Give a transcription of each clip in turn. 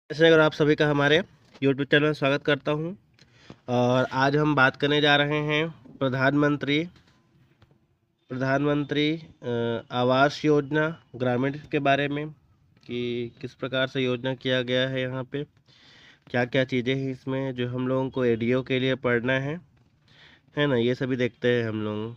जैसे अगर आप सभी का हमारे यूट्यूब चैनल में स्वागत करता हूं। और आज हम बात करने जा रहे हैं प्रधानमंत्री प्रधानमंत्री आवास योजना ग्रामीण के बारे में कि किस प्रकार से योजना किया गया है। यहाँ पे क्या क्या चीज़ें हैं इसमें जो हम लोगों को एडीओ के लिए पढ़ना है ना, ये सभी देखते हैं हम लोग।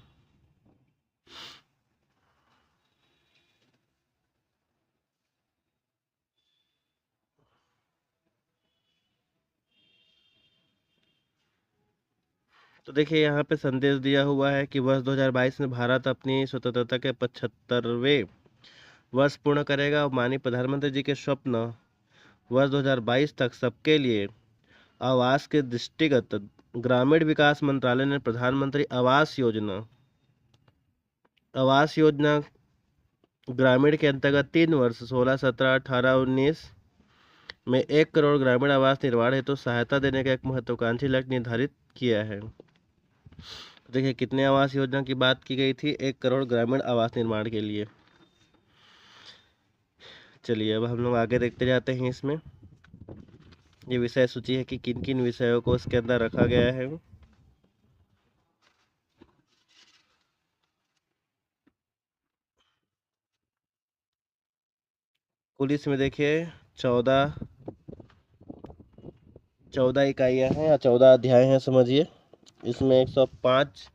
तो देखिए यहाँ पे संदेश दिया हुआ है कि वर्ष 2022 में भारत अपनी स्वतंत्रता के 75वें वर्ष पूर्ण करेगा और माननीय प्रधानमंत्री जी के स्वप्न वर्ष 2022 तक सबके लिए आवास के दृष्टिगत ग्रामीण विकास मंत्रालय ने प्रधानमंत्री आवास योजना ग्रामीण के अंतर्गत 3 वर्ष 16, 17, 18, 19 में 1 करोड़ ग्रामीण आवास निर्माण हेतु सहायता देने का एक महत्वाकांक्षी लक्ष्य निर्धारित किया है। देखिए कितने आवास योजना की बात की गई थी, 1 करोड़ ग्रामीण आवास निर्माण के लिए। चलिए अब हम लोग आगे देखते जाते हैं। इसमें ये विषय सूची है कि किन किन विषयों को इसके अंदर रखा गया है। कुल इसमें देखिए 14 इकाइयाँ हैं या 14 अध्याय हैं समझिए। इसमें 105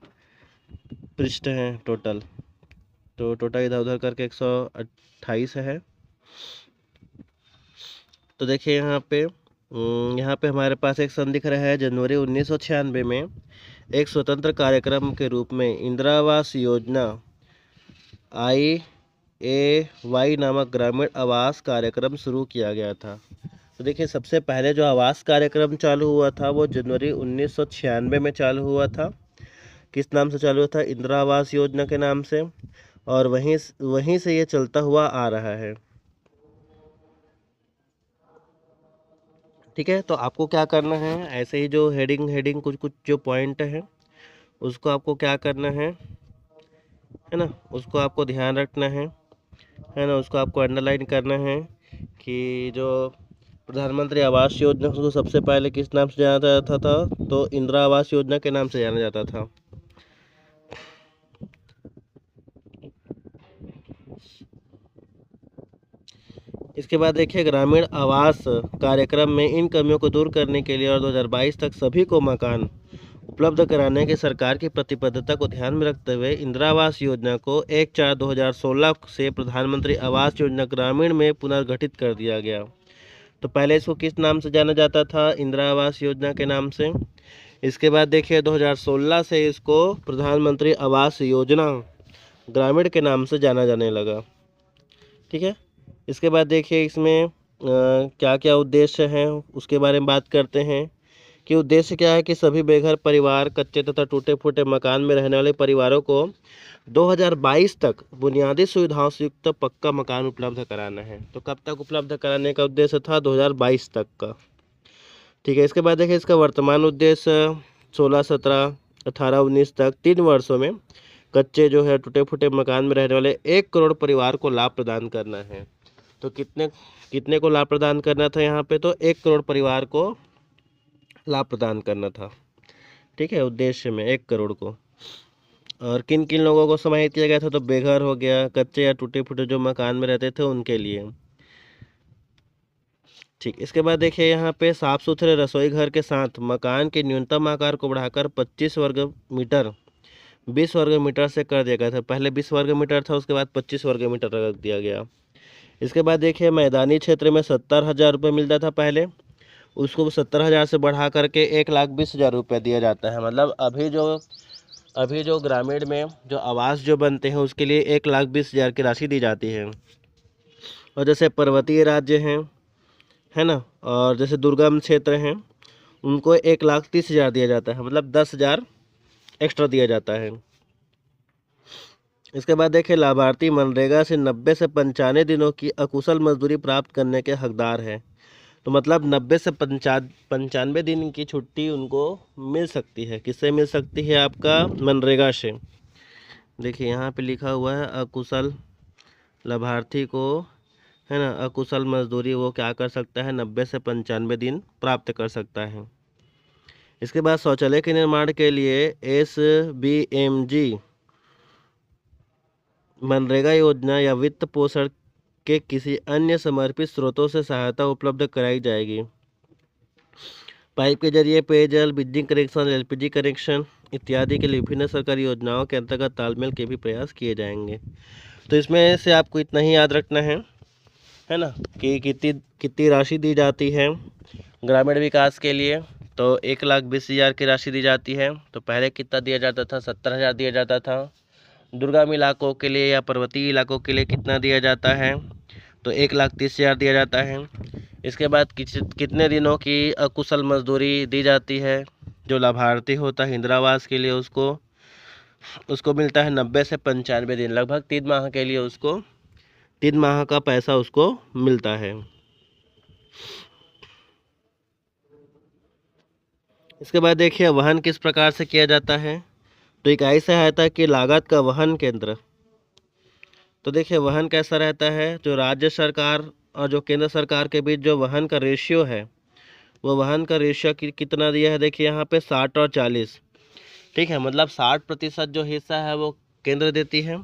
पृष्ठ हैं टोटल, तो टोटल इधर उधर करके 128 है। तो देखिए यहाँ पे हमारे पास एक सन दिख रहा है। जनवरी 1996 में एक स्वतंत्र कार्यक्रम के रूप में इंदिरा आवास योजना IAY नामक ग्रामीण आवास कार्यक्रम शुरू किया गया था। तो देखिए सबसे पहले जो आवास कार्यक्रम चालू हुआ था वो जनवरी 1996 में चालू हुआ था। किस नाम से चालू हुआ था? इंदिरा आवास योजना के नाम से। और वहीं से ये चलता हुआ आ रहा है। ठीक है, तो आपको क्या करना है, ऐसे ही जो हेडिंग हेडिंग कुछ कुछ जो पॉइंट है उसको आपको क्या करना है ना, उसको आपको ध्यान रखना है ना, उसको आपको अंडरलाइन करना है कि जो प्रधानमंत्री आवास योजना को सबसे पहले किस नाम से जाना जाता था? तो इंदिरा आवास योजना के नाम से जाना जाता था। इसके बाद देखिए ग्रामीण आवास कार्यक्रम में इन कमियों को दूर करने के लिए और 2022 तक सभी को मकान उपलब्ध कराने की सरकार की प्रतिबद्धता को ध्यान में रखते हुए इंदिरा आवास योजना को 1/4/2016 से प्रधानमंत्री आवास योजना ग्रामीण में पुनर्गठित कर दिया गया। तो पहले इसको किस नाम से जाना जाता था? इंदिरा आवास योजना के नाम से। इसके बाद देखिए 2016 से इसको प्रधानमंत्री आवास योजना ग्रामीण के नाम से जाना जाने लगा। ठीक है, इसके बाद देखिए इसमें क्या क्या उद्देश्य हैं उसके बारे में बात करते हैं कि उद्देश्य क्या है कि सभी बेघर परिवार, कच्चे तथा टूटे फूटे मकान में रहने वाले परिवारों को 2022 तक बुनियादी सुविधाओं से युक्त पक्का मकान उपलब्ध कराना है। तो कब तक उपलब्ध कराने का उद्देश्य था? 2022 तक का। ठीक है, इसके बाद देखिए इसका वर्तमान उद्देश्य 16, 17, 18, 19 तक 3 वर्षों में कच्चे जो है टूटे फूटे मकान में रहने वाले 1 करोड़ परिवार को लाभ प्रदान करना है। तो कितने कितने को लाभ प्रदान करना था यहाँ पे? तो 1 करोड़ परिवार को लाभ प्रदान करना था। ठीक है, उद्देश्य में 1 करोड़ को। और किन किन लोगों को समाहित किया गया था? तो बेघर हो गया, कच्चे या टूटे फूटे जो मकान में रहते थे उनके लिए। ठीक, इसके बाद देखिए यहाँ पे साफ सुथरे रसोई घर के साथ मकान के न्यूनतम आकार को बढ़ाकर 25 वर्ग मीटर 20 वर्ग मीटर से कर दिया गया था। पहले 20 वर्ग मीटर था, उसके बाद 25 वर्ग मीटर रख दिया गया। इसके बाद देखिए मैदानी क्षेत्र में 70,000 रुपये मिलता था पहले, उसको 70,000 से बढ़ा करके 1,20,000 रुपये दिया जाता है। मतलब अभी जो ग्रामीण में जो आवास जो बनते हैं उसके लिए 1,20,000 की राशि दी जाती है। और जैसे पर्वतीय राज्य हैं, है ना, और जैसे दुर्गम क्षेत्र हैं उनको 1,30,000 दिया जाता है, मतलब 10,000 एक्स्ट्रा दिया जाता है। इसके बाद देखिए लाभार्थी मनरेगा से 90 से 95 दिनों की अकुशल मजदूरी प्राप्त करने के हकदार हैं। तो मतलब 90 से 95 दिन की छुट्टी उनको मिल सकती है। किससे मिल सकती है? आपका मनरेगा से। देखिए यहाँ पे लिखा हुआ है अकुशल लाभार्थी को है ना, अकुशल मजदूरी वो क्या कर सकता है, 90 से 95 दिन प्राप्त कर सकता है। इसके बाद शौचालय के निर्माण के लिए SBMG मनरेगा योजना या वित्त पोषण के किसी अन्य समर्पित स्रोतों से सहायता उपलब्ध कराई जाएगी। पाइप के जरिए पेयजल, बिजली कनेक्शन, LPG कनेक्शन इत्यादि के लिए विभिन्न सरकारी योजनाओं के अंतर्गत तालमेल के भी प्रयास किए जाएंगे। तो इसमें से आपको इतना ही याद रखना है ना, कि कितनी राशि दी जाती है ग्रामीण विकास के लिए। तो 1,20,000 की राशि दी जाती है। तो पहले कितना दिया जाता था, 70,000 दिया जाता था। दुर्गम इलाकों के लिए या पर्वतीय इलाकों के लिए कितना दिया जाता है, तो 1,30,000 दिया जाता है। इसके बाद कितने दिनों की अकुशल मजदूरी दी जाती है, जो लाभार्थी होता है इंदिरा आवास के लिए उसको मिलता है 90 से 95 दिन, लगभग 3 माह के लिए उसको 3 माह का पैसा उसको मिलता है। इसके बाद देखिए वहन किस प्रकार से किया जाता है। तो इकाई सहायता की लागत का वहन केंद्र। तो देखिए वहन कैसा रहता है, जो राज्य सरकार और जो केंद्र सरकार के बीच जो वहन का रेशियो है, वो वहन का रेशियो कितना दिया है, देखिए यहाँ पे 60 और 40। ठीक है, मतलब 60% जो हिस्सा है वो केंद्र देती है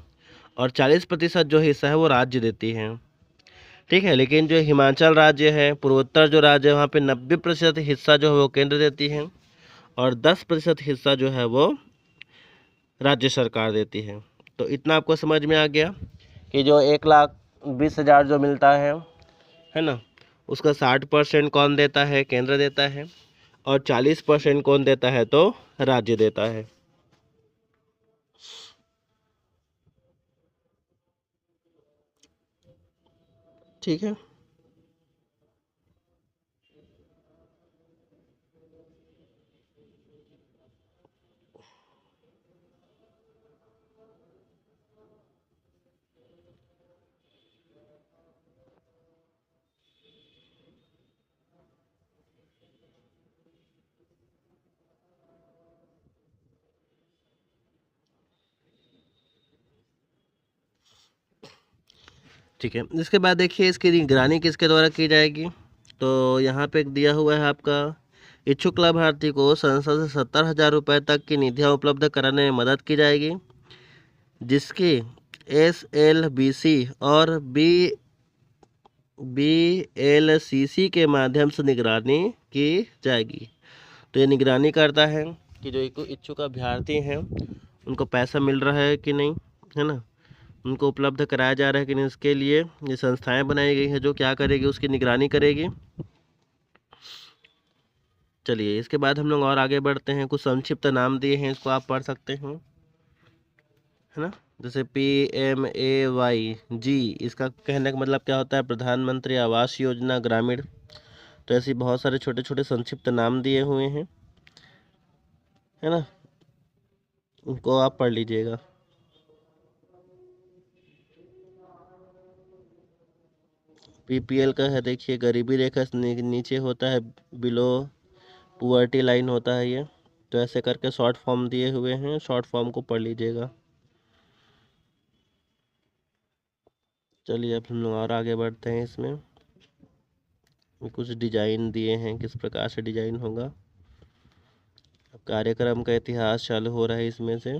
और 40% जो हिस्सा है वो राज्य देती है। ठीक है, लेकिन जो हिमाचल राज्य है, पूर्वोत्तर जो राज्य है, वहाँ पे 90% हिस्सा जो है वो केंद्र देती है और 10% हिस्सा जो है वो राज्य सरकार देती है। तो इतना आपको समझ में आ गया कि जो 1,20,000 जो मिलता है ना, उसका 60% कौन देता है, केंद्र देता है, और 40% कौन देता है, तो राज्य देता है। ठीक है, ठीक है। इसके बाद देखिए इसकी निगरानी किसके द्वारा की जाएगी। तो यहाँ पे दिया हुआ है आपका, इच्छुक लाभार्थी को संसद से 70,000 रुपये तक की निधियाँ उपलब्ध कराने में मदद की जाएगी, जिसकी SLBC और BLCC के माध्यम से निगरानी की जाएगी। तो ये निगरानी करता है कि जो इच्छुक अभ्यर्थी हैं उनको पैसा मिल रहा है कि नहीं, है ना, उनको उपलब्ध कराया जा रहा है कि नहीं, उसके लिए ये संस्थाएं बनाई गई हैं जो क्या करेगी, उसकी निगरानी करेगी। चलिए इसके बाद हम लोग और आगे बढ़ते हैं। कुछ संक्षिप्त नाम दिए हैं, इसको आप पढ़ सकते हो, है ना। जैसे PMAYG, इसका कहने का मतलब क्या होता है, प्रधानमंत्री आवास योजना ग्रामीण। तो ऐसे बहुत सारे छोटे छोटे संक्षिप्त नाम दिए हुए हैं, है ना, उनको आप पढ़ लीजिएगा। PPL का है, देखिए गरीबी रेखा से नीचे होता है, बिलो पुअर्टी लाइन होता है ये। तो ऐसे करके शॉर्ट फॉर्म दिए हुए हैं, शॉर्ट फॉर्म को पढ़ लीजिएगा। चलिए अब हम लोग और आगे बढ़ते हैं। इसमें कुछ डिजाइन दिए हैं, किस प्रकार से डिजाइन होगा। अब कार्यक्रम का इतिहास चालू हो रहा है इसमें से।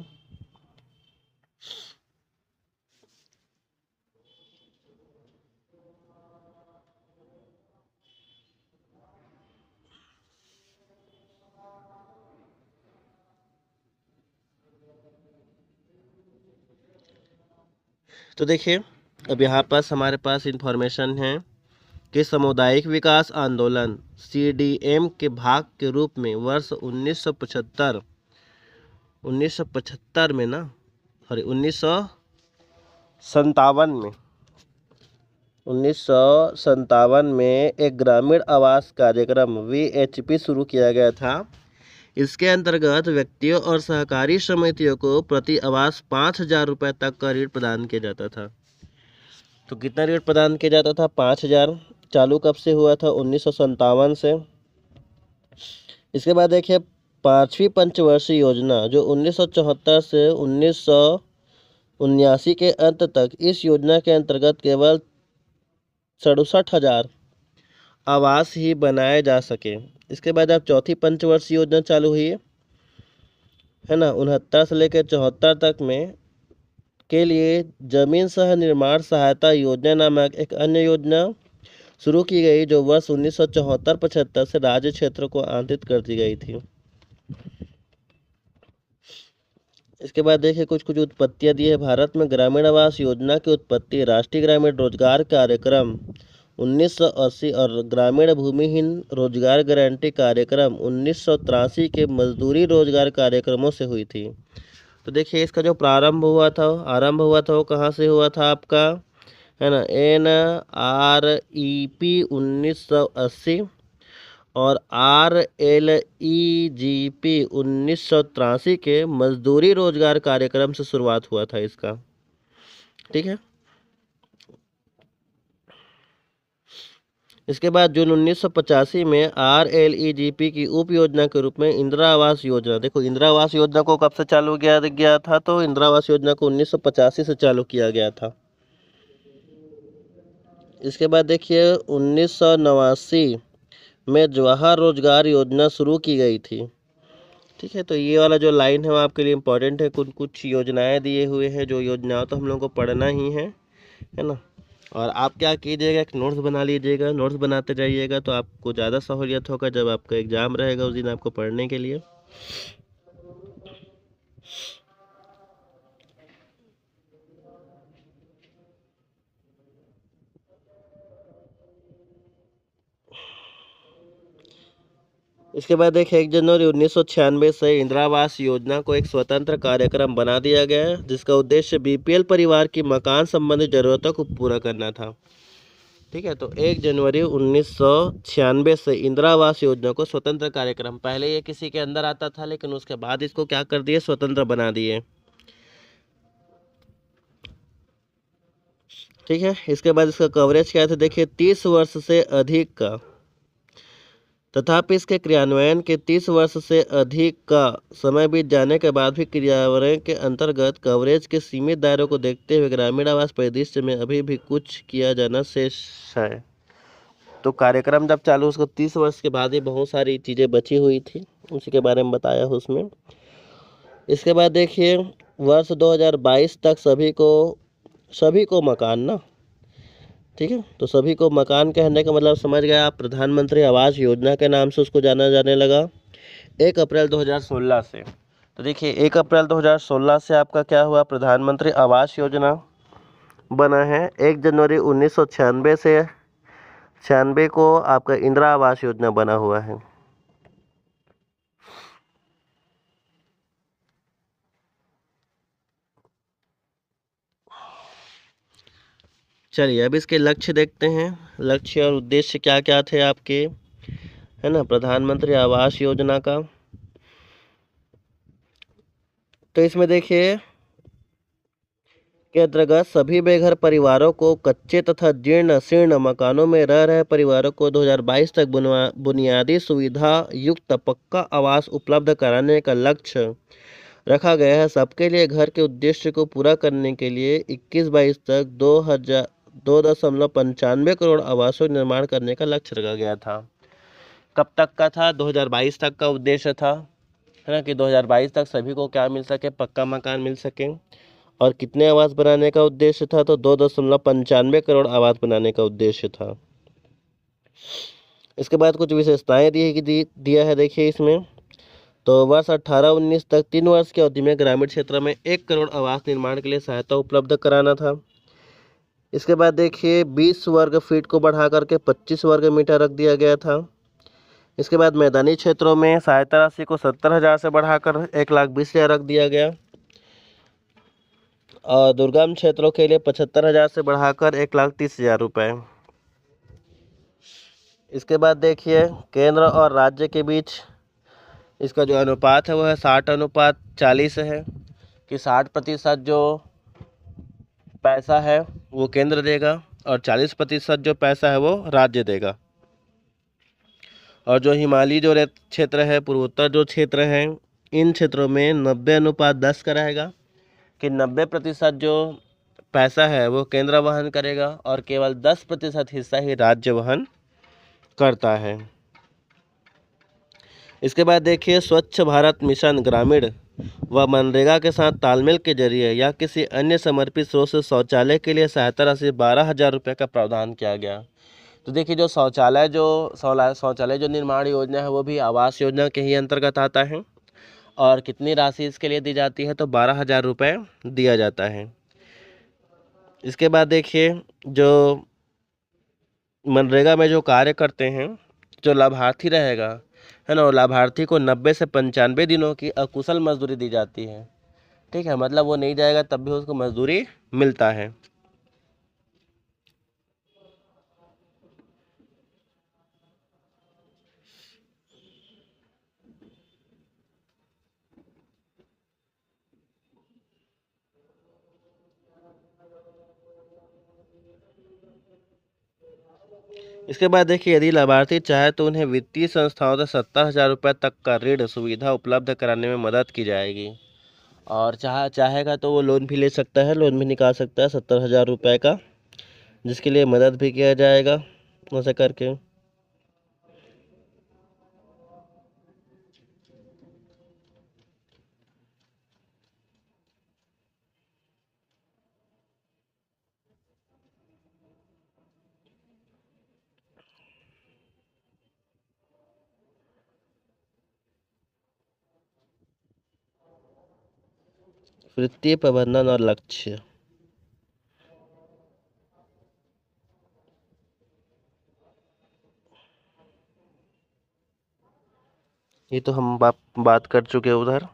तो देखिए अब यहाँ पास हमारे पास इंफॉर्मेशन है कि सामुदायिक विकास आंदोलन CDM के भाग के रूप में वर्ष 1975 में ना, सॉरी 1957 में एक ग्रामीण आवास कार्यक्रम VHP शुरू किया गया था। इसके अंतर्गत व्यक्तियों और सहकारी समितियों को प्रति आवास 5,000 रुपये तक का ऋण प्रदान किया जाता था। तो कितना ऋण प्रदान किया जाता था, 5,000। चालू कब से हुआ था, 1957 से। इसके बाद देखिए 5वीं पंचवर्षीय योजना जो 1974 से 1979 के अंत तक, इस योजना के अंतर्गत केवल 67,000 आवास ही बनाए जा सके। इसके बाद अब चौथी पंचवर्षीय योजना चालू हुई है ना, 69 से लेकर 74 तक में के लिए जमीन सह निर्माण सहायता योजना नामक एक अन्य योजना शुरू की गई, जो वर्ष 1974-75 से राज्य क्षेत्रों को आवंटित कर दी गई थी। इसके बाद देखिए कुछ कुछ उत्पत्तियां दी है। भारत में ग्रामीण आवास योजना की उत्पत्ति राष्ट्रीय ग्रामीण रोजगार कार्यक्रम 1980 और ग्रामीण भूमिहीन रोजगार गारंटी कार्यक्रम 1983 के मजदूरी रोजगार कार्यक्रमों से हुई थी। तो देखिए इसका जो आरंभ हुआ था वो कहाँ से हुआ था आपका, है ना, NREP 1980 और RLEGP 1983 के मजदूरी रोजगार कार्यक्रम से शुरुआत हुआ था इसका। ठीक है। इसके बाद जून 1985 में RLEGP की उप योजना के रूप में इंदिरा आवास योजना, देखो इंदिरा आवास योजना को कब से चालू किया गया था, तो इंदिरा आवास योजना को 1985 से चालू किया गया था। इसके बाद देखिए 1989 में जवाहर रोजगार योजना शुरू की गई थी। ठीक है, तो ये वाला जो लाइन है वो आपके लिए इम्पोर्टेंट है। कुछ योजनाएं दिए हुए हैं, जो योजनाओं तो हम लोगों को पढ़ना ही है ना। और आप क्या कीजिएगा, एक नोट्स बना लीजिएगा, नोट्स बनाते जाइएगा तो आपको ज़्यादा सहूलियत होगा जब आपका एग्ज़ाम रहेगा उस दिन आपको पढ़ने के लिए। इसके बाद देखिए 1 जनवरी 1996 से इंदिरा आवास योजना को एक स्वतंत्र कार्यक्रम बना दिया गया है, जिसका उद्देश्य BPL परिवार की मकान संबंधी जरूरतों को पूरा करना था। ठीक है, तो 1 जनवरी 1996 से इंदिरा आवास योजना को स्वतंत्र कार्यक्रम, पहले ये किसी के अंदर आता था लेकिन उसके बाद इसको क्या कर दिए, स्वतंत्र बना दिए। ठीक है, इसके बाद इसका कवरेज क्या था, देखिए 30 वर्ष से अधिक का, तथापि इसके क्रियान्वयन के 30 वर्ष से अधिक का समय बीत जाने के बाद भी क्रियान्वयन के अंतर्गत कवरेज के सीमित दायरों को देखते हुए ग्रामीण आवास परिदृश्य में अभी भी कुछ किया जाना शेष है। तो कार्यक्रम जब चालू उसको 30 वर्ष के बाद ही बहुत सारी चीज़ें बची हुई थी, उसी के बारे में बताया है उसमें। इसके बाद देखिए वर्ष 2022 तक सभी को मकान ना, ठीक है, तो सभी को मकान कहने का मतलब समझ गए आप, प्रधानमंत्री आवास योजना के नाम से उसको जाना जाने लगा 1 अप्रैल 2016 से। तो देखिए 1 अप्रैल 2016 से आपका क्या हुआ, प्रधानमंत्री आवास योजना बना है। 1 जनवरी 1996 से 96 को आपका इंदिरा आवास योजना बना हुआ है। चलिए अब इसके लक्ष्य देखते हैं, लक्ष्य और उद्देश्य क्या क्या थे आपके, है ना, प्रधानमंत्री आवास योजना का। तो इसमें देखिए के अंतर्गत सभी बेघर परिवारों को कच्चे तथा जीर्ण शीर्ण मकानों में रह रहे परिवारों को 2022 तक बुनियादी सुविधा युक्त पक्का आवास उपलब्ध कराने का लक्ष्य रखा गया है। सबके लिए घर के उद्देश्य को पूरा करने के लिए 21-22 तक 2.95 करोड़ आवासों निर्माण करने का लक्ष्य रखा गया था। कब तक का था, 2022 तक का उद्देश्य था, है ना, कि 2022 तक सभी को क्या मिल सके, पक्का मकान मिल सके। और कितने आवास बनाने का उद्देश्य था, तो 2.95 करोड़ आवास बनाने का उद्देश्य था। इसके बाद कुछ विशेषताएं दिया है देखिए इसमें। तो वर्ष 18-19 तक 3 वर्ष की अवधि में ग्रामीण क्षेत्र में 1 करोड़ आवास निर्माण के लिए सहायता उपलब्ध कराना था। इसके बाद देखिए 20 वर्ग फीट को बढ़ा करके 25 वर्ग मीटर रख दिया गया था। इसके बाद मैदानी क्षेत्रों में सहायता राशि को 70,000 से बढ़ाकर 1,20,000 रख दिया गया और दुर्गम क्षेत्रों के लिए 75,000 से बढ़ाकर 1,30,000 रुपये। इसके बाद देखिए केंद्र और राज्य के बीच इसका जो अनुपात है वो है 60:40 है, कि 60% जो पैसा है वो केंद्र देगा और 40% जो पैसा है वो राज्य देगा। और जो हिमालयी जो क्षेत्र है, पूर्वोत्तर जो क्षेत्र है, इन क्षेत्रों में 90:10 का रहेगा, कि 90% जो पैसा है वो केंद्र वहन करेगा और केवल 10% हिस्सा ही राज्य वहन करता है। इसके बाद देखिए स्वच्छ भारत मिशन ग्रामीण व मनरेगा के साथ तालमेल के जरिए या किसी अन्य समर्पित स्रोत से शौचालय के लिए सहायता राशि 12,000 रुपये का प्रावधान किया गया। तो देखिए जो शौचालय जो निर्माण योजना है वो भी आवास योजना के ही अंतर्गत आता है। और कितनी राशि इसके लिए दी जाती है, तो 12,000 रुपये दिया जाता है। इसके बाद देखिए जो मनरेगा में जो कार्य करते हैं, जो लाभार्थी रहेगा है ना, लाभार्थी को 90 से 95 दिनों की अकुशल मजदूरी दी जाती है। ठीक है, मतलब वो नहीं जाएगा तब भी उसको मजदूरी मिलता है। इसके बाद देखिए यदि लाभार्थी चाहे तो उन्हें वित्तीय संस्थाओं से 70,000 रुपये तक का ऋण सुविधा उपलब्ध कराने में मदद की जाएगी। और चाहेगा तो वो लोन भी ले सकता है, लोन भी निकाल सकता है 70,000 रुपये का, जिसके लिए मदद भी किया जाएगा ऐसा करके। वित्तीय प्रबंधन और लक्ष्य, ये तो हम बात कर चुके हैं उधर।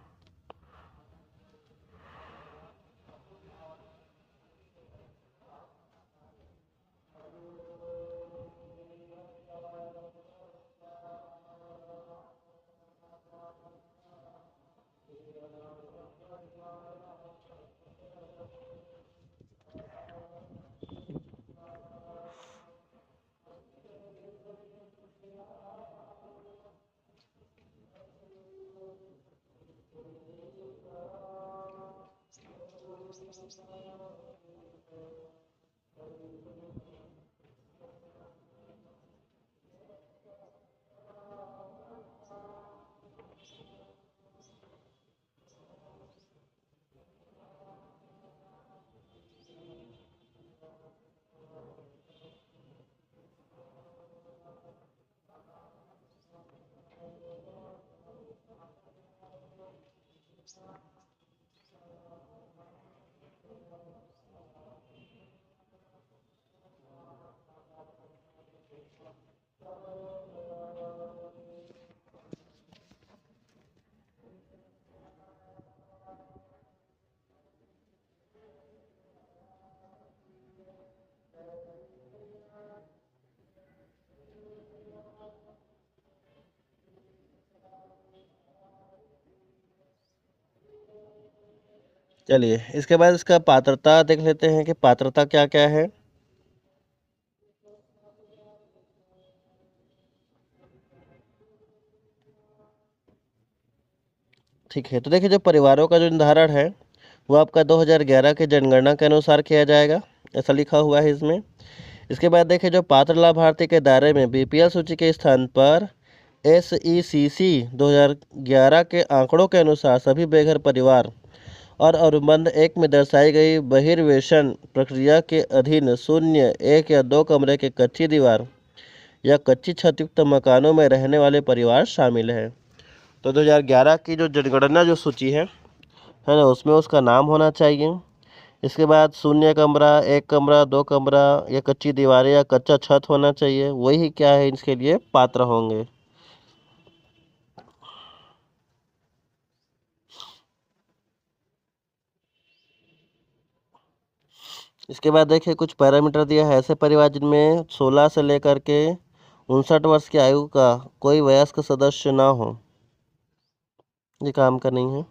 चलिए इसके बाद इसका पात्रता देख लेते हैं कि पात्रता क्या क्या है। ठीक है, तो देखिए जो परिवारों का जो निर्धारण है वो आपका 2011 के जनगणना के अनुसार किया जाएगा, ऐसा लिखा हुआ है इसमें। इसके बाद देखिए जो पात्र लाभार्थी के दायरे में बीपीएल सूची के स्थान पर SECC 2011 के आंकड़ों के अनुसार सभी बेघर परिवार और अनुबंध एक में दर्शाई गई बहिर्वेशन प्रक्रिया के अधीन शून्य, एक या दो कमरे के कच्ची दीवार या कच्ची छत युक्त मकानों में रहने वाले परिवार शामिल हैं। तो 2011 की जो जनगणना जो सूची है ना, उसमें उसका नाम होना चाहिए। इसके बाद शून्य कमरा, एक कमरा, दो कमरा या कच्ची दीवारें या कच्चा छत होना चाहिए, वही क्या है इसके लिए पात्र होंगे। इसके बाद देखिए कुछ पैरामीटर दिया है, ऐसे परिवार जिनमें 16 से लेकर के 59 वर्ष की आयु का कोई वयस्क सदस्य ना हो, ये काम का नहीं है।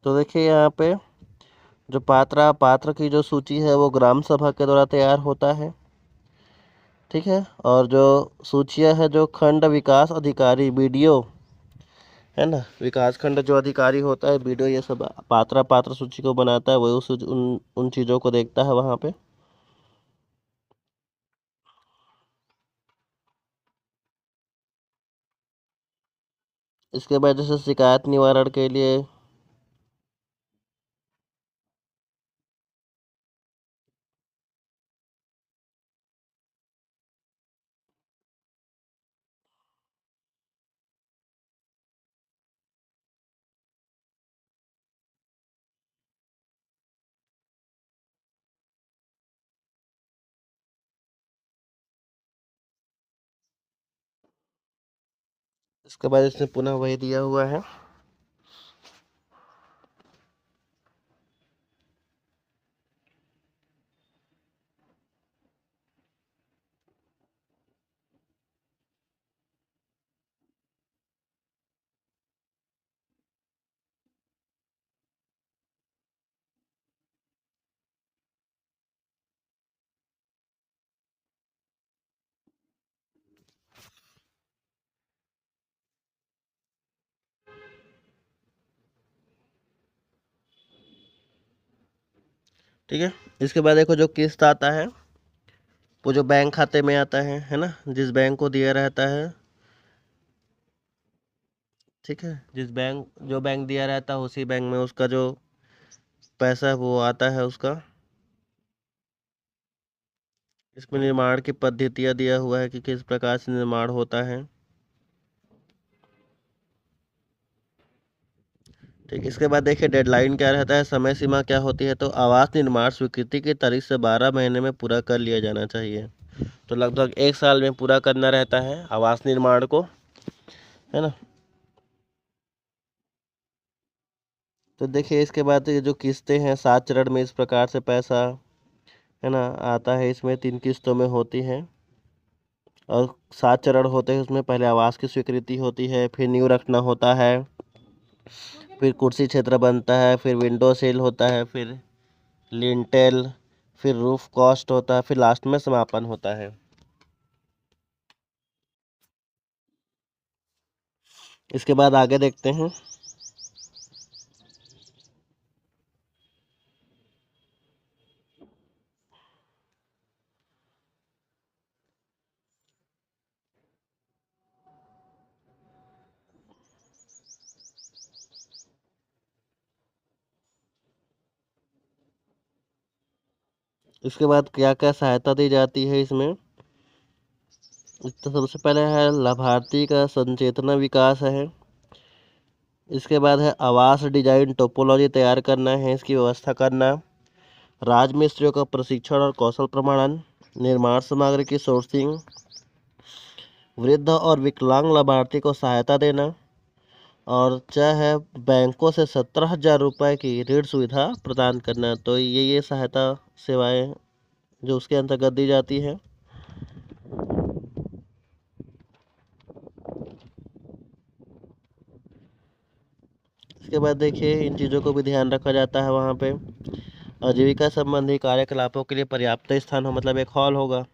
तो देखिए यहाँ पे जो पात्र की जो सूची है वो ग्राम सभा के द्वारा तैयार होता है। ठीक है। और जो सूचियाँ है जो खंड विकास अधिकारी बीडीओ है ना, विकास खंड जो अधिकारी होता है बीडीओ, ये सब पात्र सूची को बनाता है, वही उन चीज़ों को देखता है वहाँ पे। इसके बाद जैसे शिकायत निवारण के लिए इसके बाद इसमें पुनः वही दिया हुआ है। ठीक है। इसके बाद देखो जो किस्त आता है वो जो बैंक खाते में आता है ना, जिस बैंक को दिया रहता है। ठीक है। जो बैंक दिया रहता है उसी बैंक में उसका जो पैसा है वो आता है उसका। इसमें निर्माण की पद्धतियाँ दिया हुआ है कि किस प्रकार से निर्माण होता है। ठीक। इसके बाद देखिए डेडलाइन क्या रहता है, समय सीमा क्या होती है। तो आवास निर्माण स्वीकृति की तारीख से 12 महीने में पूरा कर लिया जाना चाहिए। तो लगभग 1 साल में पूरा करना रहता है आवास निर्माण को, है ना। तो देखिए इसके बाद ये जो किस्तें हैं 7 चरण में इस प्रकार से पैसा है ना आता है। इसमें 3 किस्तों में होती है और 7 चरण होते हैं। उसमें पहले आवास की स्वीकृति होती है, फिर नींव रखना होता है, फिर कुर्सी क्षेत्र बनता है, फिर विंडो सील होता है, फिर लिंटेल, फिर रूफ कॉस्ट होता है, फिर लास्ट में समापन होता है। इसके बाद आगे देखते हैं। इसके बाद क्या क्या सहायता दी जाती है इसमें। तो सबसे पहले है लाभार्थी का संचेतना विकास है। इसके बाद है आवास डिजाइन टोपोलॉजी तैयार करना है, इसकी व्यवस्था करना, राजमिस्त्रियों का प्रशिक्षण और कौशल प्रमाणन, निर्माण सामग्री की सोर्सिंग, वृद्ध और विकलांग लाभार्थी को सहायता देना, और चाहे बैंकों से 17,000 रुपये की ऋण सुविधा प्रदान करना। तो ये सहायता सेवाएं जो उसके अंतर्गत दी जाती है। इसके बाद देखिए इन चीज़ों को भी ध्यान रखा जाता है वहाँ पे। आजीविका संबंधी कार्यकलापों के लिए पर्याप्त स्थान हो, मतलब एक हॉल होगा,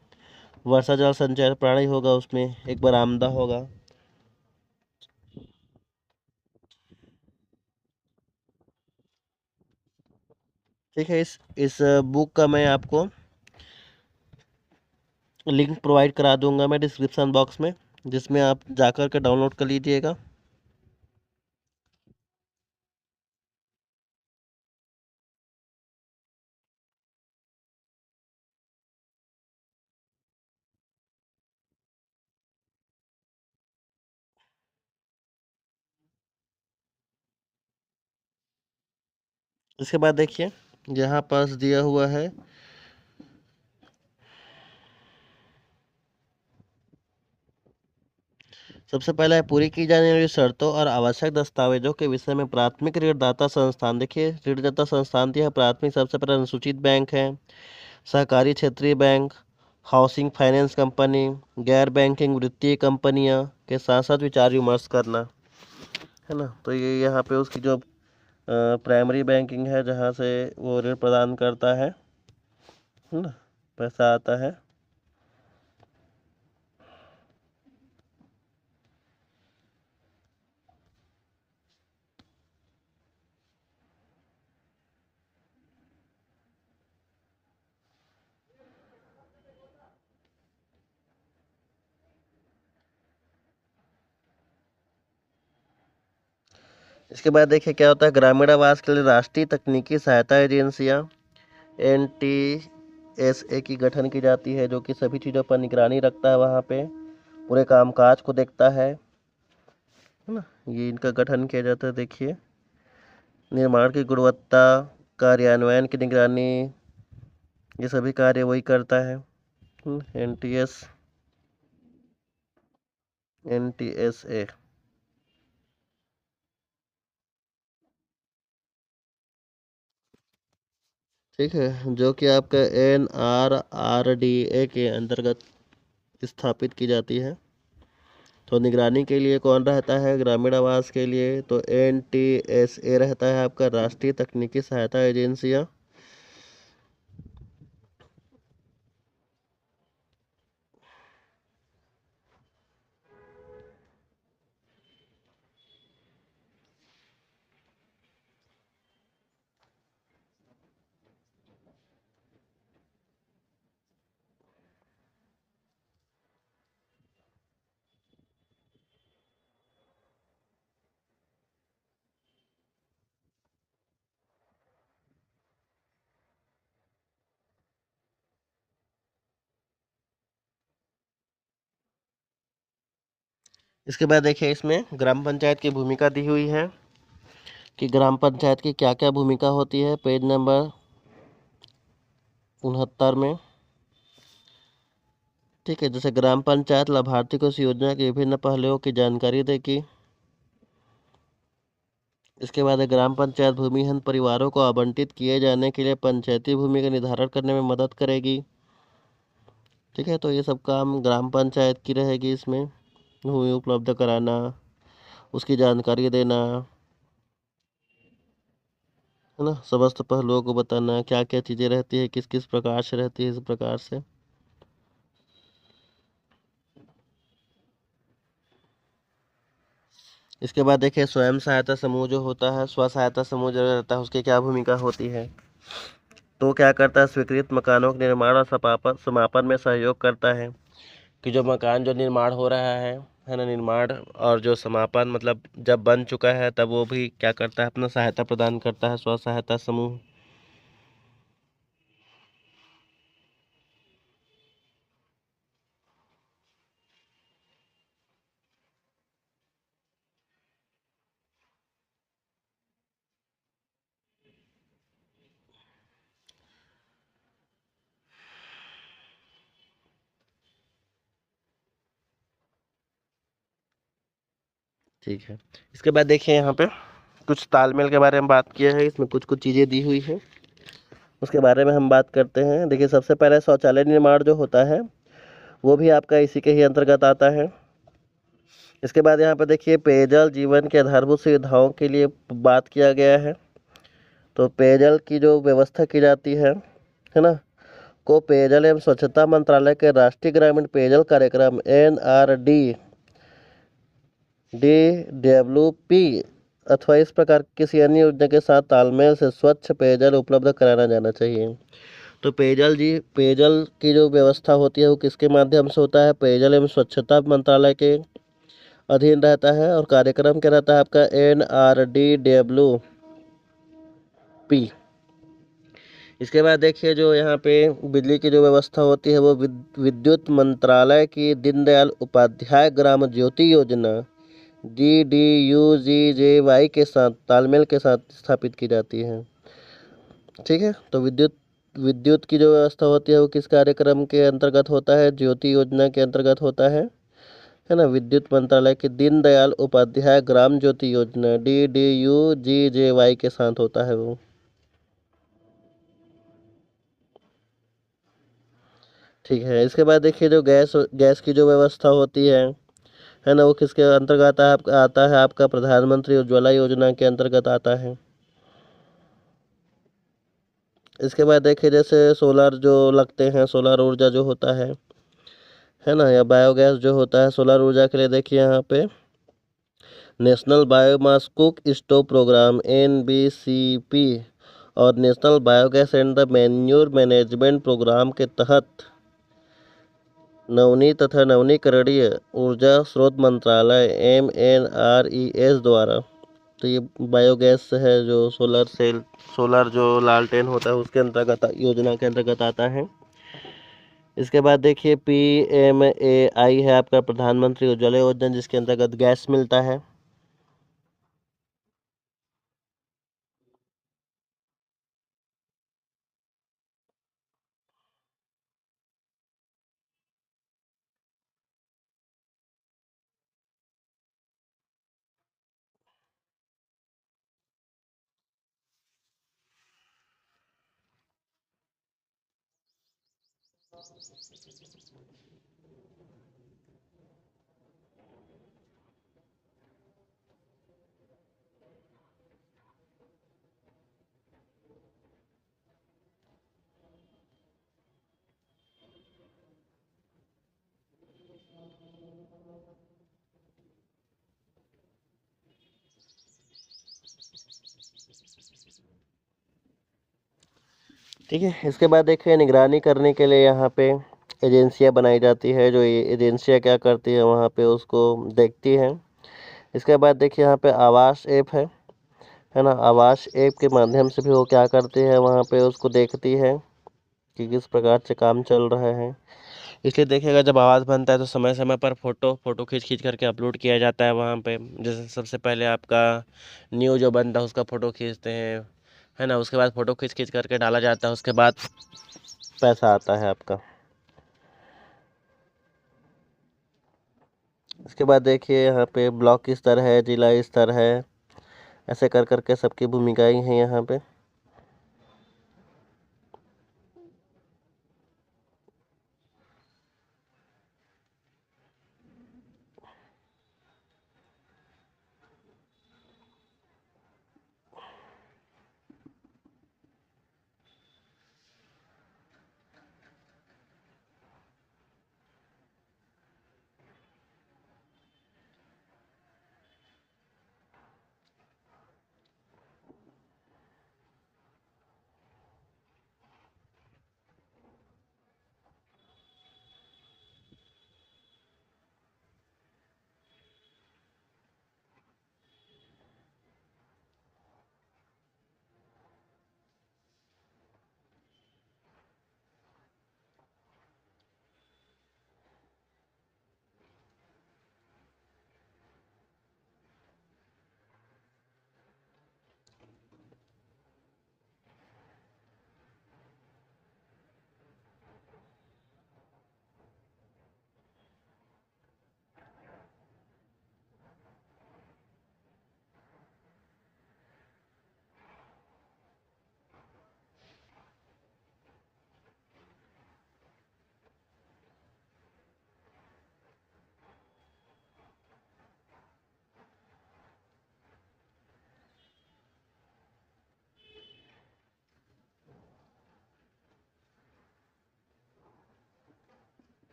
वर्षा जल संचय प्रणाली होगा, उसमें एक बरामदा होगा। ठीक है। इस बुक का मैं आपको लिंक प्रोवाइड करा दूंगा मैं डिस्क्रिप्शन बॉक्स में, जिसमें आप जाकर के डाउनलोड कर लीजिएगा। इसके बाद देखिए यहाँ पास दिया हुआ है सबसे पहले है पूरी की जाने वाली शर्तों और आवश्यक दस्तावेजों के विषय में प्राथमिक ऋणदाता संस्थान। देखिए ऋणदाता संस्थान दिया है प्राथमिक, सबसे पहले अनुसूचित बैंक है, सहकारी क्षेत्रीय बैंक, हाउसिंग फाइनेंस कंपनी, गैर बैंकिंग वित्तीय कंपनियां के साथ साथ विचार विमर्श करना, है ना। तो ये यहाँ पे उसकी जो प्राइमरी बैंकिंग है जहाँ से वो ऋण प्रदान करता है ना, पैसा आता है। इसके बाद देखिए क्या होता है, ग्रामीण आवास के लिए राष्ट्रीय तकनीकी सहायता एजेंसियाँ NTSA की गठन की जाती है, जो कि सभी चीज़ों पर निगरानी रखता है, वहाँ पे पूरे कामकाज को देखता है ना। ये इनका गठन किया जाता है। देखिए, निर्माण की गुणवत्ता, कार्यान्वयन की निगरानी, ये सभी कार्य वही करता है। NTSA। ठीक है, जो कि आपका NRRDA के अंतर्गत स्थापित की जाती है। तो निगरानी के लिए कौन रहता है ग्रामीण आवास के लिए, तो NTSA रहता है, आपका राष्ट्रीय तकनीकी सहायता एजेंसियाँ। इसके बाद देखिए इसमें ग्राम पंचायत की भूमिका दी हुई है कि ग्राम पंचायत की क्या क्या भूमिका होती है, पेज नंबर 69 में। ठीक है, जैसे ग्राम पंचायत लाभार्थी को इस योजना के विभिन्न पहलुओं की जानकारी देगी। इसके बाद ग्राम पंचायत भूमिहीन परिवारों को आवंटित किए जाने के लिए पंचायती भूमि का निर्धारण करने में मदद करेगी। ठीक है, तो ये सब काम ग्राम पंचायत की रहेगी। इसमें भूमि उपलब्ध कराना, उसकी जानकारी देना, है ना, समस्त पहलुओं को बताना, क्या क्या चीज़ें रहती है, किस किस प्रकार से रहती है, इस प्रकार से। इसके बाद देखिए स्वयं सहायता समूह जो होता है, स्व सहायता समूह जो रहता है, उसकी क्या भूमिका होती है। तो क्या करता है, स्वीकृत मकानों के निर्माण और समापन में सहयोग करता है, कि जो मकान जो निर्माण हो रहा है ना, निर्माण और जो समापन मतलब जब बन चुका है तब वो भी क्या करता है, अपना सहायता प्रदान करता है, स्व सहायता समूह। ठीक है, इसके बाद देखिए यहाँ पे कुछ तालमेल के बारे में बात किया है, इसमें कुछ कुछ चीज़ें दी हुई है, उसके बारे में हम बात करते हैं। देखिए सबसे पहले शौचालय निर्माण जो होता है वो भी आपका इसी के ही अंतर्गत आता है। इसके बाद यहाँ पर देखिए पेयजल जीवन के आधारभूत सुविधाओं के लिए बात किया गया है। तो पेयजल की जो व्यवस्था की जाती है ना, को पेयजल एवं स्वच्छता मंत्रालय के राष्ट्रीय ग्रामीण पेयजल कार्यक्रम NRDDWP अथवा इस प्रकार किसी अन्य योजना के साथ तालमेल से स्वच्छ पेयजल उपलब्ध कराना जाना चाहिए। तो पेयजल की जो व्यवस्था होती है वो किसके माध्यम से होता है, पेयजल एवं स्वच्छता मंत्रालय के अधीन रहता है, और कार्यक्रम क्या रहता है आपका NRDWP। इसके बाद देखिए जो यहाँ पे बिजली की जो व्यवस्था होती है वो विद्युत मंत्रालय की दीनदयाल उपाध्याय ग्राम ज्योति योजना DDUGJY के साथ तालमेल के साथ स्थापित की जाती है। ठीक है, तो विद्युत विद्युत की जो व्यवस्था होती है वो किस कार्यक्रम के अंतर्गत होता है, ज्योति योजना के अंतर्गत होता है ना। विद्युत मंत्रालय की दीनदयाल उपाध्याय ग्राम ज्योति योजना DDUGJY के साथ होता है वो। ठीक है, इसके बाद देखिए जो गैस गैस की जो व्यवस्था होती है ना, वो किसके अंतर्गत आता है आपका प्रधानमंत्री उज्ज्वला योजना के अंतर्गत आता है। इसके बाद देखिए जैसे सोलर जो लगते हैं, सोलर ऊर्जा जो होता है ना, या बायोगैस जो होता है सोलर ऊर्जा के लिए, देखिए यहाँ पे national biomass cook stove programme NBCP और national biogas and the manure management programme के तहत नवीन तथा नवीकरणीय ऊर्जा स्रोत मंत्रालय MNRES द्वारा, तो ये बायोगैस है जो सोलर सेल, सोलर जो लालटेन होता है उसके अंतर्गत, योजना के अंतर्गत आता है। इसके बाद देखिए PMAI है आपका प्रधानमंत्री उज्ज्वला योजना, जिसके अंतर्गत गैस मिलता है। ठीक है, इसके बाद देखिए निगरानी करने के लिए यहाँ पे एजेंसियाँ बनाई जाती है, जो ये एजेंसियाँ क्या करती है वहाँ पे उसको देखती हैं। इसके बाद देखिए यहाँ पे आवास ऐप है ना, आवास ऐप के माध्यम से भी वो क्या करती है, वहाँ पे उसको देखती है कि किस प्रकार से काम चल रहा है। इसलिए देखिएगा जब आवाज़ बनता है तो समय समय पर फ़ोटो खींच खींच करके अपलोड किया जाता है वहाँ पे। जैसे सबसे पहले आपका न्यू जो बनता है उसका फ़ोटो खींचते हैं, है ना, उसके बाद फ़ोटो खींच खींच करके डाला जाता है, उसके बाद पैसा आता है आपका। इसके बाद देखिए यहाँ पे ब्लॉक स्तर है, जिला स्तर है, ऐसे कर करके सबकी भूमिकाएं हैं यहाँ पे।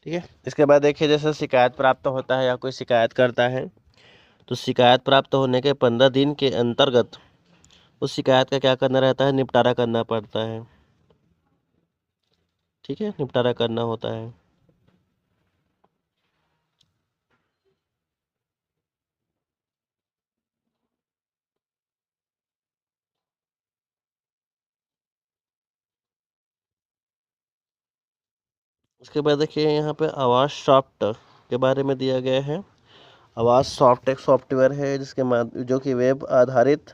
ठीक है, इसके बाद देखिए जैसे शिकायत प्राप्त होता है या कोई शिकायत करता है, तो शिकायत प्राप्त होने के 15 दिन के अंतर्गत उस शिकायत का क्या करना रहता है, निपटारा करना पड़ता है। ठीक है, निपटारा करना होता है। उसके बाद देखिए यहाँ पे आवाज़ सॉफ्ट के बारे में दिया गया है। आवाज़ सॉफ्ट एक सॉफ्टवेयर है जिसके जो कि वेब आधारित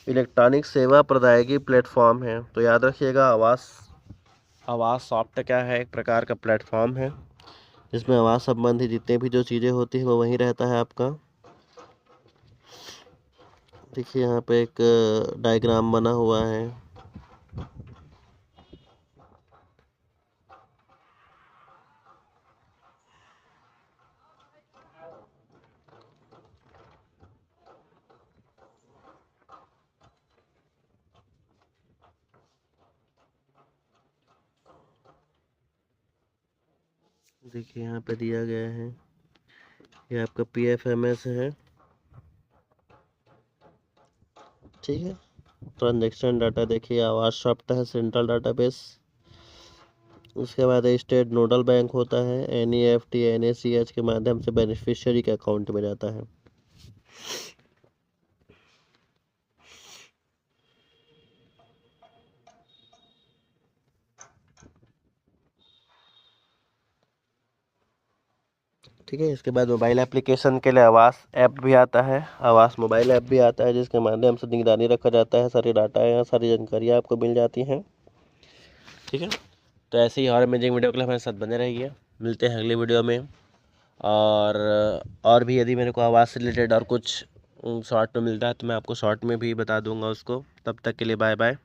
इलेक्ट्रॉनिक सेवा प्रदायगी प्लेटफॉर्म है। तो याद रखिएगा, आवाज़ सॉफ्ट क्या है, एक प्रकार का प्लेटफॉर्म है जिसमें आवाज़ संबंधी जितने भी जो चीज़ें होती हैं वो वहीं रहता है आपका। देखिए यहाँ पे एक डायग्राम बना हुआ है। देखिए यहाँ पे दिया गया है, ये आपका PFMS है, ठीक है। ट्रांजैक्शन डाटा देखिए, आवास सॉफ्ट है, सेंट्रल डाटाबेस। उसके बाद स्टेट नोडल बैंक होता है, NEFT NACH के माध्यम से बेनिफिशियरी के अकाउंट में जाता है। ठीक है। इसके बाद मोबाइल एप्लीकेशन के लिए आवास ऐप भी आता है, आवास मोबाइल ऐप भी आता है, जिसके माध्यम से निगरानी रखा जाता है, सारी डाटा है, सारी जानकारियाँ आपको मिल जाती हैं, ठीक है। तो ऐसे ही और अमेजिंग वीडियो के लिए हमारे साथ बने रहिए। मिलते हैं अगली वीडियो में। और भी यदि मेरे को आवाज़ से रिलेटेड और कुछ शॉर्ट में मिलता है तो मैं आपको शॉर्ट में भी बता दूंगा उसको। तब तक के लिए बाय बाय।